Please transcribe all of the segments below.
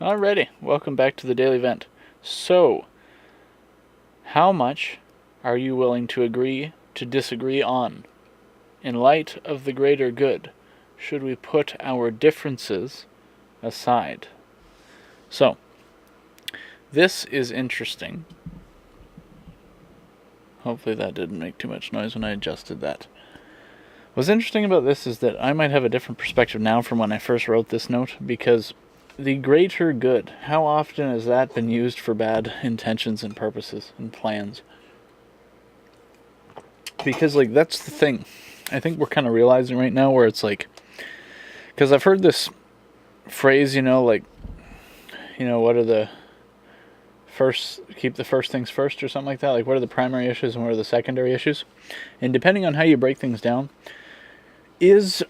Alrighty, welcome back to the Daily Vent. So, how much are you willing to agree to disagree on? In light of the greater good, should we put our differences aside? So, this is interesting. Hopefully that didn't make too much noise when I adjusted that. What's interesting about this is that I might have a different perspective now from when I first wrote this note, because the greater good, how often has that been used for bad intentions and purposes and plans? Because, that's the thing. I think we're kind of realizing right now where it's like, because I've heard this phrase, what are the keep the first things first or something like that? Like, what are the primary issues and what are the secondary issues? And depending on how you break things down,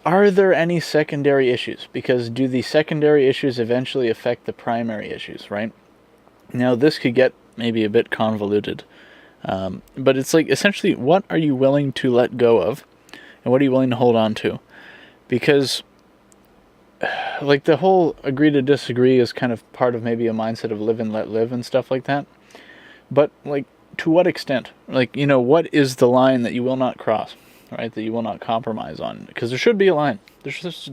are there any secondary issues? Because do the secondary issues eventually affect the primary issues, right? Now, this could get maybe a bit convoluted. But it's like, essentially, what are you willing to let go of? And what are you willing to hold on to? Because, the whole agree to disagree is kind of part of maybe a mindset of live and let live and stuff like that. But, to what extent? What is the line that you will not cross? Right, that you will not compromise on, because there should be a line. Should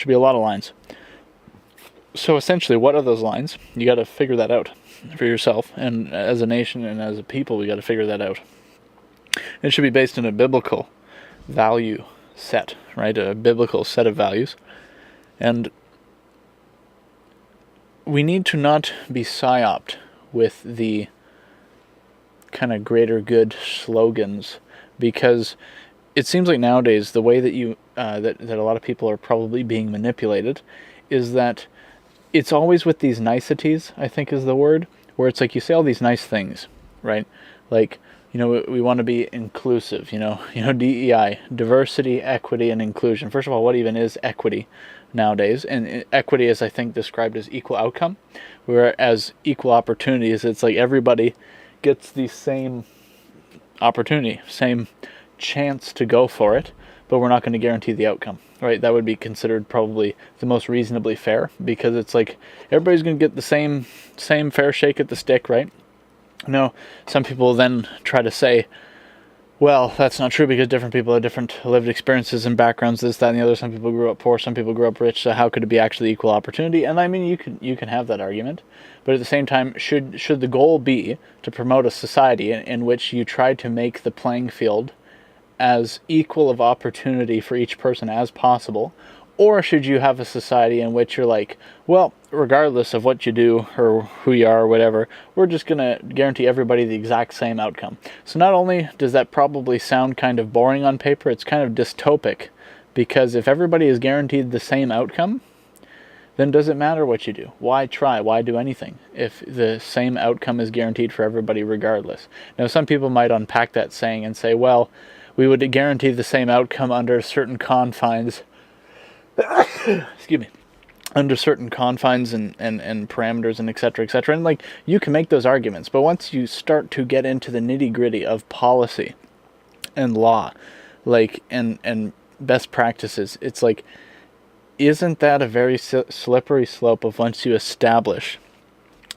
be a lot of lines. So essentially, what are those lines? You got to figure that out for yourself, and as a nation and as a people, we got to figure that out. It should be based on a biblical value set, right? A biblical set of values, and we need to not be psyoped with the kind of greater good slogans. Because it seems like nowadays the way that that a lot of people are probably being manipulated is that it's always with these niceties, I think is the word, where it's like you say all these nice things, right? We want to be inclusive, DEI, diversity, equity, and inclusion. First of all, what even is equity nowadays? And equity is, I think, described as equal outcome, whereas equal opportunities, it's like everybody gets the same opportunity, same chance to go for it, but we're not going to guarantee the outcome, right? That would be considered probably the most reasonably fair, because it's like everybody's going to get the same fair shake at the stick, right? No, some people then try to say, well, that's not true because different people have different lived experiences and backgrounds, this, that, and the other. Some people grew up poor, some people grew up rich, so how could it be actually equal opportunity? And I mean, you can have that argument, but at the same time, should the goal be to promote a society in which you try to make the playing field as equal of opportunity for each person as possible? Or should you have a society in which you're like, well, regardless of what you do or who you are or whatever, we're just going to guarantee everybody the exact same outcome? So not only does that probably sound kind of boring on paper, it's kind of dystopic, because if everybody is guaranteed the same outcome, then does it matter what you do? Why try? Why do anything if the same outcome is guaranteed for everybody regardless? Now, some people might unpack that saying and say, well, we would guarantee the same outcome under certain confines, excuse me, under certain confines and parameters and et cetera, and you can make those arguments, but once you start to get into the nitty gritty of policy and law, and best practices, it's like, isn't that a very slippery slope of once you establish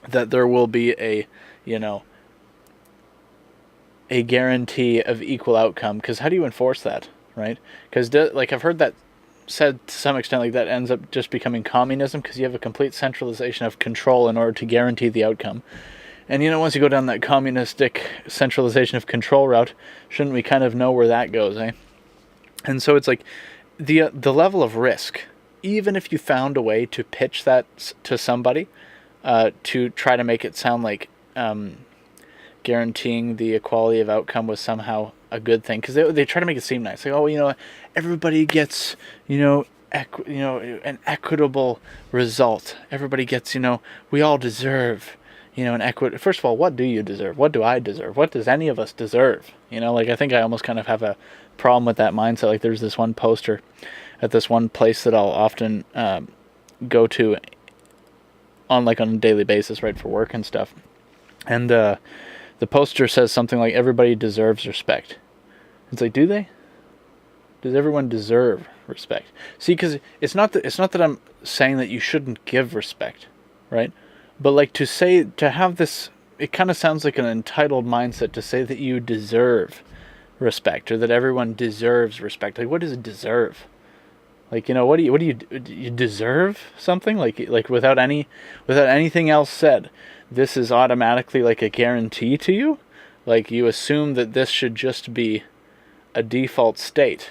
that there will be a guarantee of equal outcome? Because how do you enforce that, right? Because I've heard that said to some extent, that ends up just becoming communism, because you have a complete centralization of control in order to guarantee the outcome. And once you go down that communistic centralization of control route, shouldn't we kind of know where that goes, eh? And so it's like the level of risk, even if you found a way to pitch that to somebody, to try to make it sound like guaranteeing the equality of outcome was somehow a good thing, because they try to make it seem nice, like, everybody gets an equitable result, everybody gets, we all deserve an equity. First of all, what do you deserve? What do I deserve? What does any of us deserve? I think I almost kind of have a problem with that mindset. There's this one poster at this one place that I'll often go to on a daily basis, right, for work and stuff, and the poster says something like, everybody deserves respect. It's like, do they? Does everyone deserve respect? See, because it's not that I'm saying that you shouldn't give respect, right? But like to have this, it kind of sounds like an entitled mindset to say that you deserve respect or that everyone deserves respect. Like, what does deserve? Like, do you deserve something? Like without anything else said, this is automatically like a guarantee to you. Like, you assume that this should just be a default state,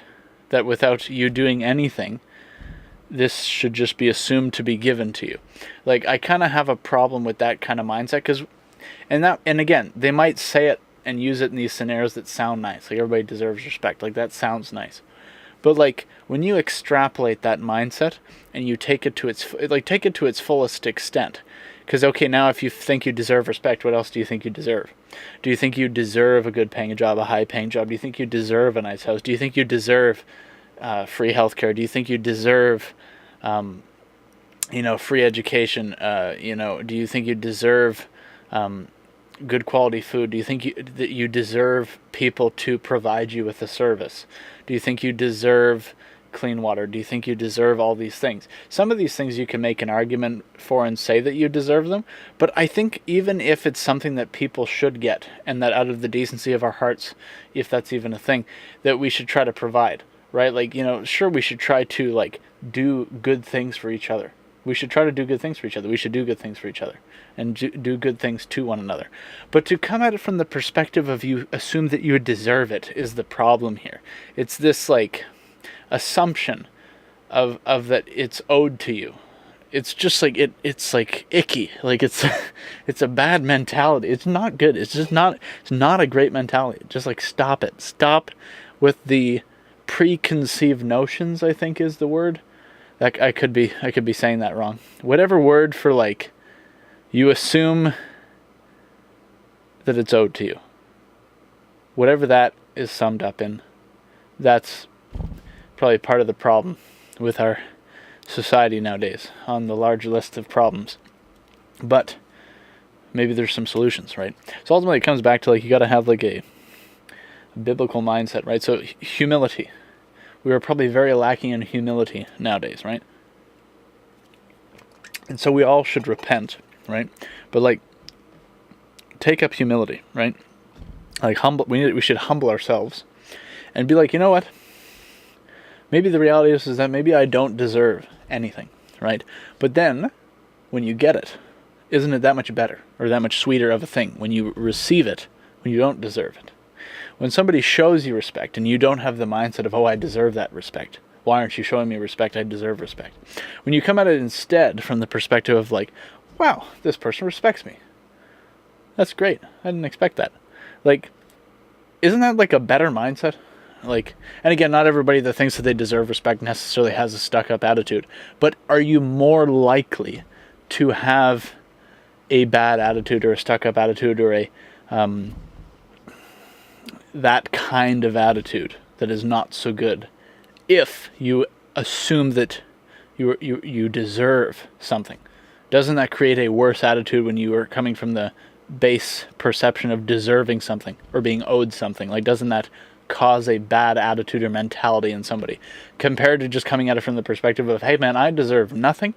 that without you doing anything, this should just be assumed to be given to you. Like, I kind of have a problem with that kind of mindset, because, and again, they might say it and use it in these scenarios that sound nice. Like, everybody deserves respect. Like, that sounds nice. But like, when you extrapolate that mindset and you take it to its fullest extent, because okay, now if you think you deserve respect, what else do you think you deserve? Do you think you deserve a good paying job, a high paying job? Do you think you deserve a nice house? Do you think you deserve free healthcare? Do you think you deserve free education? Do you think you deserve good quality food? Do you think that you deserve people to provide you with a service? Do you think you deserve clean water? Do you think you deserve all these things? Some of these things you can make an argument for and say that you deserve them, but I think even if it's something that people should get, and that out of the decency of our hearts, if that's even a thing, that we should try to provide, right? Like, sure, we should try to like do good things for each other. We should try to do good things for each other. We should do good things for each other and do good things to one another. But to come at it from the perspective of you assume that you deserve it is the problem here. It's this like assumption of that it's owed to you. It's just like it's like icky. Like it's a bad mentality. It's not good. It's not a great mentality. Just like stop it. Stop with the preconceived notions, I think is the word. That I could be saying that wrong. Whatever word for like you assume that it's owed to you. Whatever that is summed up in, that's probably part of the problem with our society nowadays on the large list of problems. But maybe there's some solutions, right? So ultimately it comes back to like you got to have like a biblical mindset, right? So humility. We are probably very lacking in humility nowadays, right? And so we all should repent, right? But like, take up humility, right? Like we should humble ourselves and be like, you know what? Maybe the reality is that maybe I don't deserve anything, right? But then, when you get it, isn't it that much better or that much sweeter of a thing when you receive it, when you don't deserve it? When somebody shows you respect and you don't have the mindset of, oh, I deserve that respect. Why aren't you showing me respect? I deserve respect. When you come at it instead from the perspective of like, wow, this person respects me. That's great. I didn't expect that. Like, isn't that like a better mindset? Like, and again, not everybody that thinks that they deserve respect necessarily has a stuck-up attitude. But are you more likely to have a bad attitude or a stuck-up attitude or a that kind of attitude that is not so good if you assume that you deserve something? Doesn't that create a worse attitude when you are coming from the base perception of deserving something or being owed something? Like, doesn't that cause a bad attitude or mentality in somebody compared to just coming at it from the perspective of, hey man, I deserve nothing,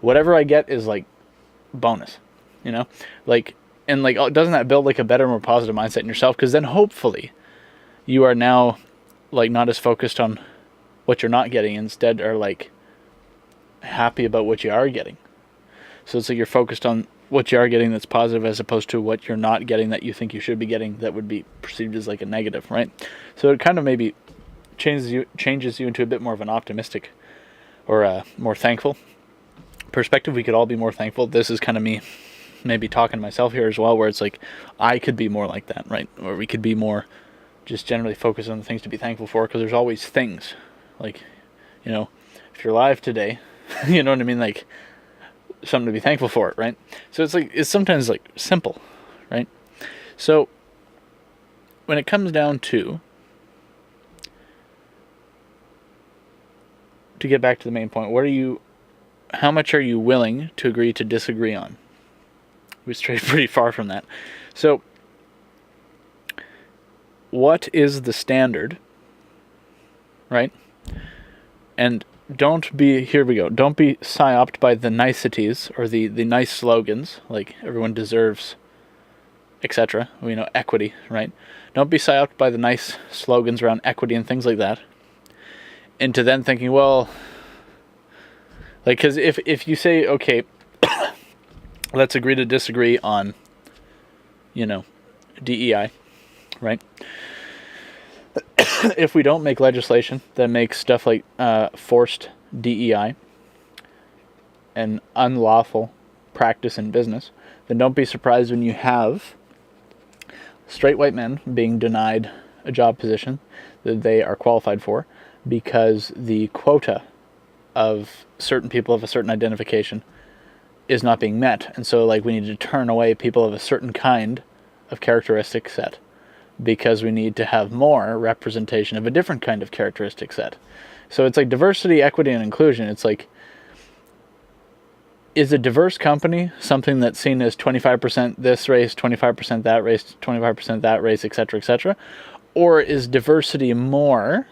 whatever I get is like bonus, like, and like, doesn't that build like a better, more positive mindset in yourself? Because then hopefully you are now like not as focused on what you're not getting, instead are like happy about what you are getting. So it's like you're focused on what you are getting that's positive, as opposed to what you're not getting that you think you should be getting that would be perceived as like a negative, right? So it kind of maybe changes you into a bit more of an optimistic or a more thankful perspective. We could all be more thankful. This is kind of me maybe talking to myself here as well, where it's like I could be more like that, right? Or we could be more just generally focused on the things to be thankful for, because there's always things like, if you're alive today, you know what I mean? Like, something to be thankful for, right? So it's like, it's sometimes like simple, right? So when it comes down to get back to the main point, how much are you willing to agree to disagree on? We strayed pretty far from that. So what is the standard right? And don't be, here we go, don't be psyoped by the niceties or the nice slogans, like everyone deserves, etc. Equity, right? Don't be psyoped by the nice slogans around equity and things like that, into then thinking, well, like, because if you say, okay, let's agree to disagree on, DEI, right? If we don't make legislation that makes stuff like forced DEI an unlawful practice in business, then don't be surprised when you have straight white men being denied a job position that they are qualified for because the quota of certain people of a certain identification is not being met. And so, like, we need to turn away people of a certain kind of characteristic set because we need to have more representation of a different kind of characteristic set. So it's like diversity, equity, and inclusion. It's like, is a diverse company something that's seen as 25% this race, 25% that race, 25% that race, etc., etc.? Or is diversity more,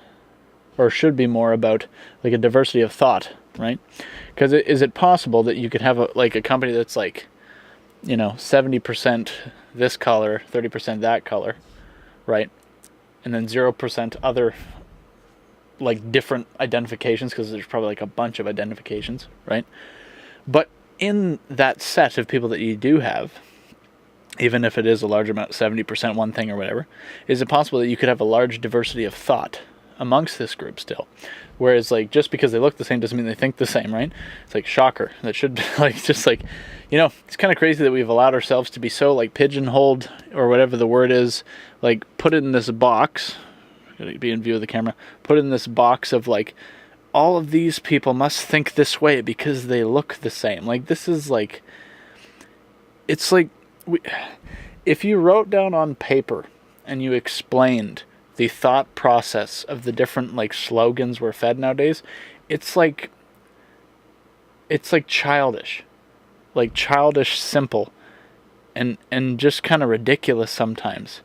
or should be more, about like a diversity of thought, right? Because is it possible that you could have a company that's like, 70% this color, 30% that color, right? And then 0% other, like, different identifications, because there's probably like a bunch of identifications, right? But in that set of people that you do have, even if it is a large amount, 70% one thing or whatever, is it possible that you could have a large diversity of thought amongst this group still? Whereas, like, just because they look the same doesn't mean they think the same, right? It's like, shocker. That should be, like, just like, it's kind of crazy that we've allowed ourselves to be so, like, pigeonholed, or whatever the word is, like, put in this box, gotta be in view of the camera, put in this box of, like, all of these people must think this way because they look the same. Like, this is like, it's like, if you wrote down on paper and you explained the thought process of the different, like, slogans we're fed nowadays, it's like childish, simple, and just kind of ridiculous sometimes.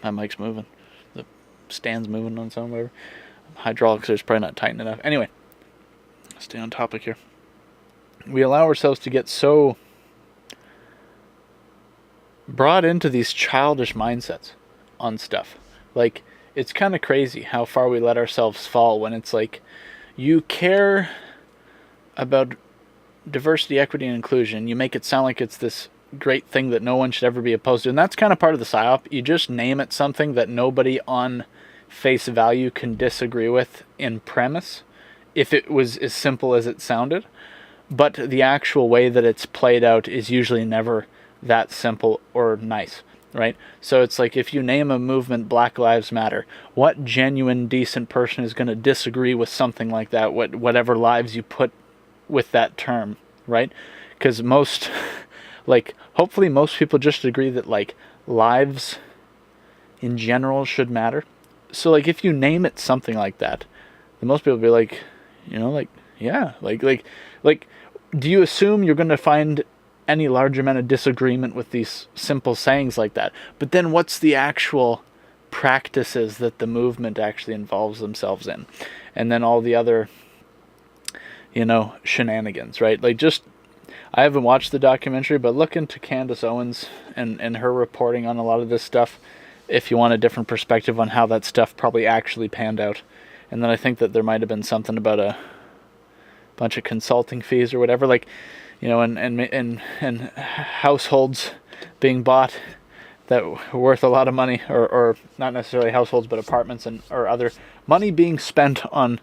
My mic's moving, the stand's moving on some, whatever. Hydraulics are probably not tight enough. Anyway, stay on topic here. We allow ourselves to get so brought into these childish mindsets on stuff. Like, it's kind of crazy how far we let ourselves fall when it's like, you care about diversity, equity, and inclusion. You make it sound like it's this great thing that no one should ever be opposed to. And that's kind of part of the psyop. You just name it something that nobody on face value can disagree with in premise, if it was as simple as it sounded. But the actual way that it's played out is usually never that simple or nice, right? So it's like, if you name a movement Black Lives Matter, what genuine, decent person is going to disagree with something like that, whatever lives you put with that term, right? Because most, like, hopefully most people just agree that, like, lives in general should matter. So, like, if you name it something like that, then most people will be like, yeah, like, do you assume you're going to find any large amount of disagreement with these simple sayings like that? But then what's the actual practices that the movement actually involves themselves in? And then all the other, shenanigans, right? Like, just, I haven't watched the documentary, but look into Candace Owens and her reporting on a lot of this stuff, if you want a different perspective on how that stuff probably actually panned out. And then I think that there might have been something about a bunch of consulting fees or whatever, like, and households being bought that were worth a lot of money, or not necessarily households, but apartments or other money being spent on,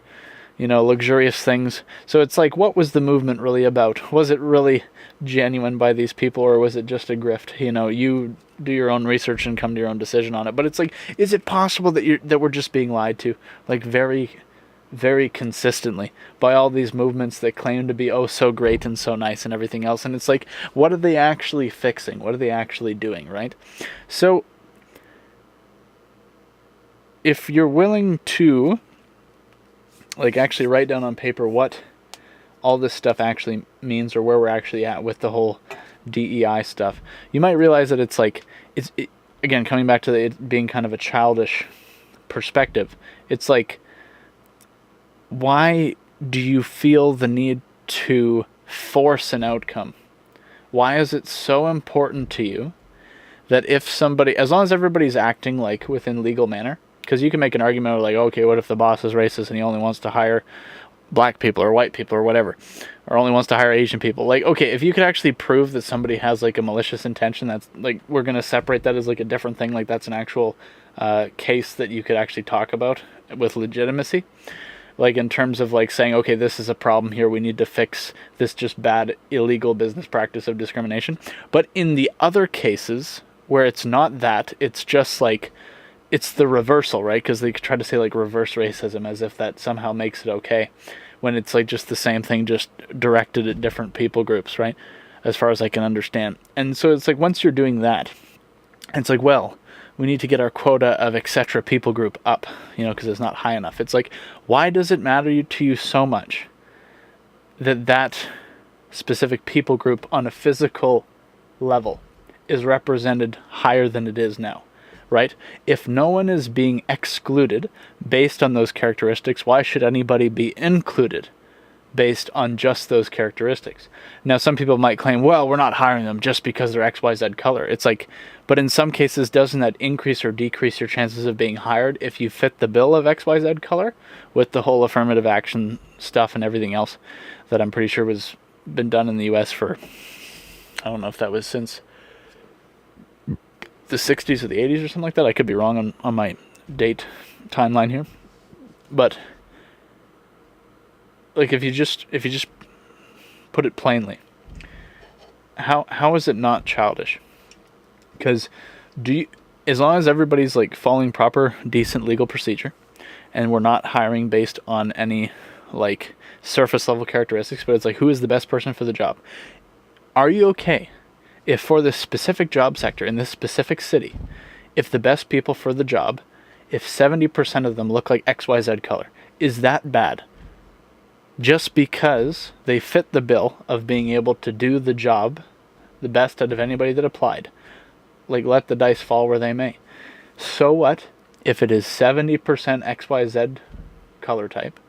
luxurious things. So it's like, what was the movement really about? Was it really genuine by these people, or was it just a grift? You do your own research and come to your own decision on it. But it's like, is it possible that we're just being lied to, like, very, very consistently by all these movements that claim to be oh so great and so nice and everything else? And it's like, what are they actually fixing? What are they actually doing, right? So if you're willing to, like, actually write down on paper what all this stuff actually means, or where we're actually at with the whole DEI stuff, you might realize that it's like, again, coming back to it being kind of a childish perspective, it's like, why do you feel the need to force an outcome? Why is it so important to you that if somebody, as long as everybody's acting like within legal manner, because you can make an argument of like, okay, what if the boss is racist and he only wants to hire black people or white people or whatever, or only wants to hire Asian people? Like, okay, if you could actually prove that somebody has like a malicious intention, that's like, we're going to separate that as like a different thing. Like that's an actual case that you could actually talk about with legitimacy. Like in terms of like saying, okay, this is a problem here, we need to fix this just bad illegal business practice of discrimination. But in the other cases where it's not that, it's just like, it's the reversal, right? Because they try to say like reverse racism as if that somehow makes it okay, when it's like just the same thing, just directed at different people groups, right? As far as I can understand. And so it's like, once you're doing that, it's like, well, we need to get our quota of etc. people group up, because it's not high enough. It's like, why does it matter to you so much that that specific people group on a physical level is represented higher than it is now, right? If no one is being excluded based on those characteristics, why should anybody be included based on just those characteristics? Now, some people might claim, well, we're not hiring them just because they're XYZ color. It's like, but in some cases, doesn't that increase or decrease your chances of being hired if you fit the bill of XYZ color with the whole affirmative action stuff and everything else that I'm pretty sure was been done in the US for, I don't know if that was since the 60s or the 80s or something like that. I could be wrong on my date timeline here. But like, if you just put it plainly, how is it not childish? Because as long as everybody's like following proper, decent legal procedure, and we're not hiring based on any like surface level characteristics, but it's like, who is the best person for the job? Are you okay if for this specific job sector in this specific city, if the best people for the job, if 70% of them look like XYZ color, is that bad? Just because they fit the bill of being able to do the job the best out of anybody that applied. Like, let the dice fall where they may. So what if it is 70% XYZ color type?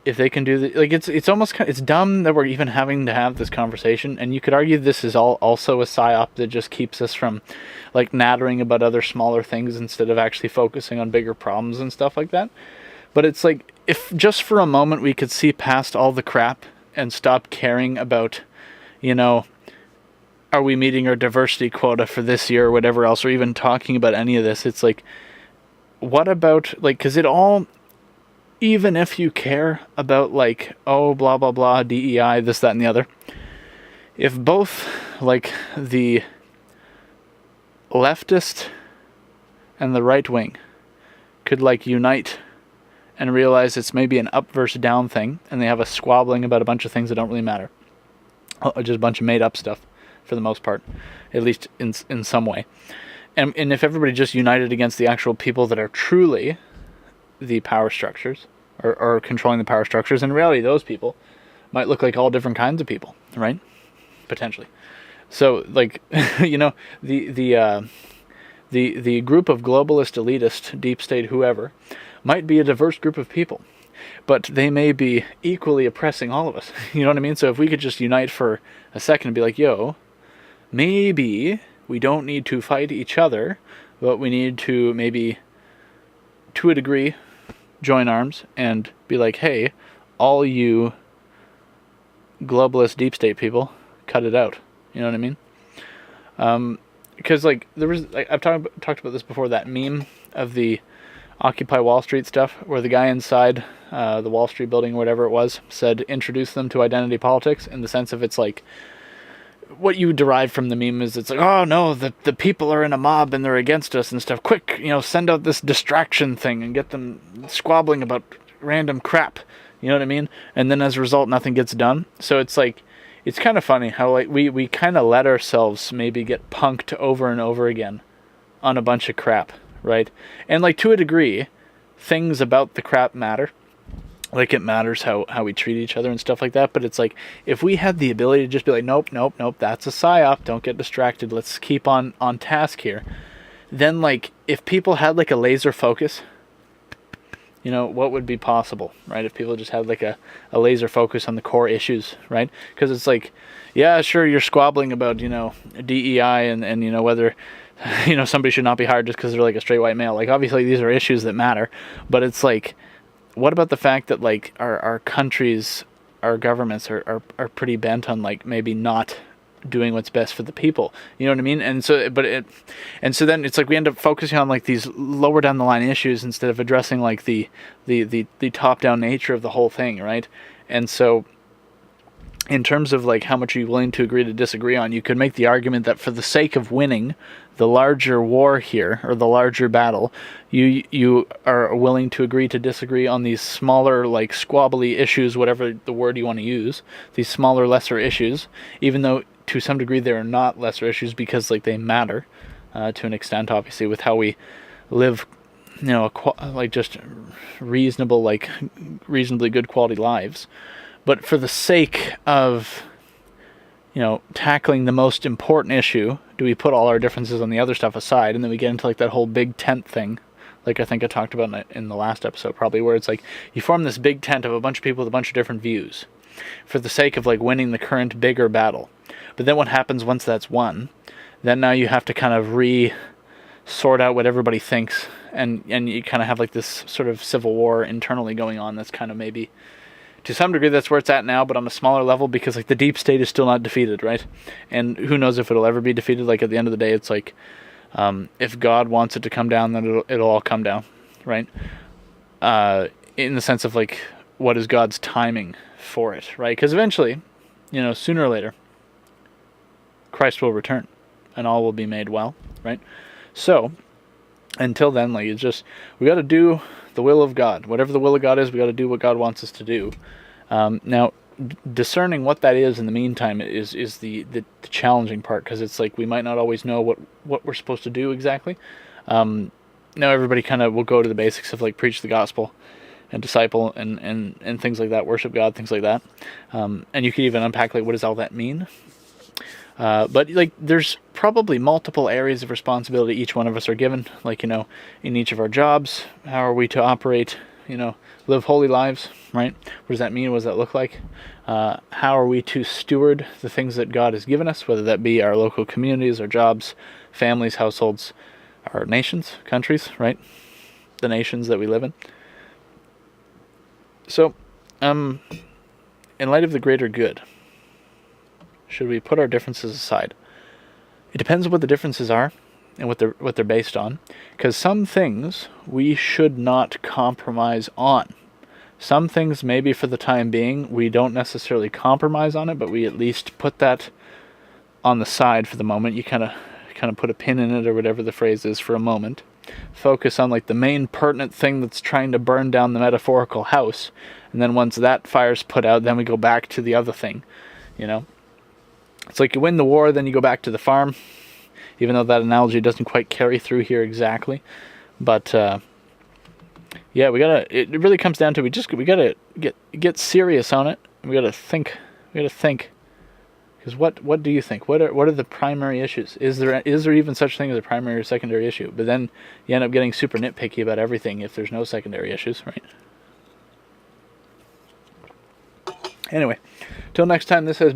If they can do the, like, it's almost it's dumb that we're even having to have this conversation. And you could argue this is also a psyop that just keeps us from like nattering about other smaller things instead of actually focusing on bigger problems and stuff like that. But it's like, if just for a moment we could see past all the crap and stop caring about, are we meeting our diversity quota for this year or whatever else, or even talking about any of this. It's like, what about, like, because it all, even if you care about like, oh, blah, blah, blah, DEI, this, that, and the other, if both like the leftist and the right wing could like unite and realize it's maybe an up versus down thing, and they have a squabbling about a bunch of things that don't really matter, just a bunch of made up stuff for the most part, at least in some way, and if everybody just united against the actual people that are truly the power structures, or controlling the power structures, in reality those people might look like all different kinds of people, right? Potentially. So like, the group of globalist, elitist, deep state, whoever, might be a diverse group of people, but they may be equally oppressing all of us. You know what I mean? So if we could just unite for a second and be like, yo, maybe we don't need to fight each other, but we need to maybe, to a degree, join arms and be like, hey, all you globalist deep state people, cut it out. You know what I mean? Because like, there was, like, I've talked about this before, that meme of the Occupy Wall Street stuff, where the guy inside the Wall Street building or whatever it was said, introduce them to identity politics, in the sense of, it's like, what you derive from the meme is, it's like, oh no, the people are in a mob and they're against us and stuff, quick, send out this distraction thing and get them squabbling about random crap, you know what I mean? And then as a result, nothing gets done. So it's like, it's kind of funny how like we kind of let ourselves maybe get punked over and over again on a bunch of crap, right? And like, to a degree, things about the crap matter. Like, it matters how we treat each other and stuff like that. But it's like, if we had the ability to just be like, nope, that's a psyop, don't get distracted, let's keep on task here, then like if people had like a laser focus, you know, what would be possible, right? If people just had like a laser focus on the core issues, right? Because it's like, yeah, sure, you're squabbling about, you know, DEI and you know, whether, you know, somebody should not be hired just because they're like a straight white male. Like, obviously these are issues that matter, but it's like, what about the fact that like our countries, our governments are pretty bent on like maybe not doing what's best for the people, you know what I mean? And so then it's like we end up focusing on like these lower down the line issues instead of addressing like the top down nature of the whole thing, right? And so in terms of like how much are you willing to agree to disagree on, you could make the argument that for the sake of winning the larger war here, or the larger battle, you are willing to agree to disagree on these smaller, like squabbly issues, whatever the word you want to use, these smaller, lesser issues, even though to some degree they are not lesser issues because like they matter to an extent, obviously, with how we live, you know, like just reasonable, like reasonably good quality lives. But for the sake of, you know, tackling the most important issue, do we put all our differences on the other stuff aside, and then we get into like that whole big tent thing, like I think I talked about in the last episode probably, where it's like you form this big tent of a bunch of people with a bunch of different views for the sake of like winning the current bigger battle. But then what happens once that's won? Then now you have to kind of sort out what everybody thinks, and you kind of have like this sort of civil war internally going on. That's kind of maybe to some degree that's where it's at now, but on a smaller level, because like the deep state is still not defeated, right? And who knows if it'll ever be defeated. Like at the end of the day, it's like if God wants it to come down, then it'll all come down, right? In the sense of like, what is God's timing for it, right? Because eventually, you know, sooner or later, Christ will return and all will be made well, right? So until then, like, it's just, we got to do the will of God. Whatever the will of God is, we got to do what God wants us to do. Now, discerning what that is in the meantime is the challenging part, because it's like we might not always know what we're supposed to do exactly. Now everybody kind of will go to the basics of like preach the gospel and disciple and things like that, worship God, things like that. And you could even unpack like, what does all that mean? But like there's probably multiple areas of responsibility each one of us are given, like, you know, in each of our jobs, how are we to operate, you know, live holy lives, right? What does that mean? What does that look like? How are we to steward the things that God has given us, whether that be our local communities, our jobs, families, households, our nations, countries, right? The nations that we live in. So, in light of the greater good, should we put our differences aside? It depends on what the differences are and what they're based on, because some things we should not compromise on. Some things, maybe for the time being, we don't necessarily compromise on it, but we at least put that on the side for the moment. You kind of put a pin in it, or whatever the phrase is, for a moment. Focus on like the main pertinent thing that's trying to burn down the metaphorical house, and then once that fire's put out, then we go back to the other thing, you know? It's like you win the war, then you go back to the farm, even though that analogy doesn't quite carry through here exactly. But yeah, it really comes down to we gotta get serious on it. We gotta think. Because what do you think? What are the primary issues? Is there even such thing as a primary or secondary issue? But then you end up getting super nitpicky about everything if there's no secondary issues, right? Anyway, till next time, this has